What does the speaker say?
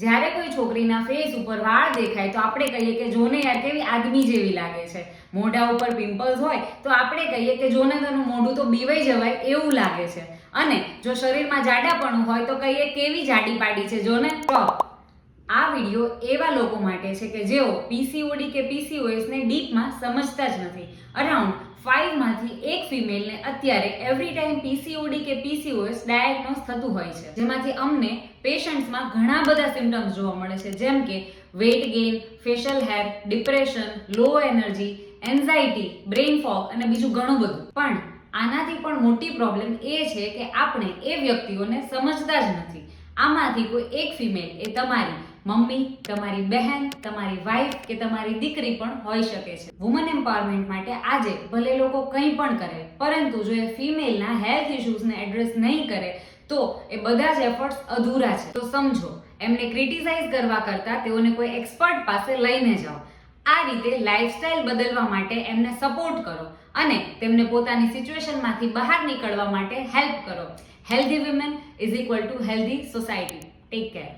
જ્યારે કોઈ છોકરીના ફેસ ઉપર વાળ દેખાય તો આપણે કહીએ કે જોને યાર કેવી આદમી જેવી લાગે છે. મોઢા ઉપર પિમ્પલ્સ હોય તો આપણે કહીએ કે જોને તેનું મોઢું તો બીવાઈ જવાય એવું લાગે છે. અને જો શરીરમાં જાડાપણું હોય તો કહીએ કેવી જાડી પાડી છે જોને. તો આ વિડીયો એવા લોકો માટે છે કે જેઓ પીસીઓડી કે પીસીઓએસ ને ડીપમાં સમજતા જ નથી. અરાઉન્ડ 5 માંથી એક ફિમેલને અત્યારે એવરી ટાઈમ પીસીઓડી કે પીસીઓએસ ડાયગ્નોઝ થતું હોય છે, જેમાંથી અમને પેશન્ટ્સમાં ઘણા બધા સિમ્ટમ્સ જોવા મળે છે, જેમ કે weight gain, facial hair, depression, low energy, anxiety, brain fog અને બીજું ઘણું બધું. પણ આનાથી પણ મોટી પ્રોબ્લેમ એ છે કે આપણે એ વ્યક્તિઓને સમજતા જ નથી. આમાંથી કોઈ એક ફિમેલ એ તમારી મમ્મી, તમારી બહેન, તમારી વાઈફ કે તમારી દીકરી પણ હોઈ શકે છે. વુમન એમ્પાવરમેન્ટ માટે આજે ભલે લોકો કંઈ પણ કરે, પરંતુ જો એ ફિમેલના હેલ્થ ઇશ્યુઝને એડ્રેસ નહીં કરે તો એ બધા જ એફર્ટ્સ અધૂરા છે. તો સમજો, એમને ક્રિટિસાઇઝ કરવા કરતાં તેઓને કોઈ એક્સપર્ટ પાસે લઈને જાઓ. આ રીતે લાઇફસ્ટાઇલ બદલવા માટે એમને સપોર્ટ કરો અને તેમને પોતાની સિચ્યુએશનમાંથી બહાર નીકળવા માટે હેલ્પ કરો. Healthy women is equal to healthy society. Take care.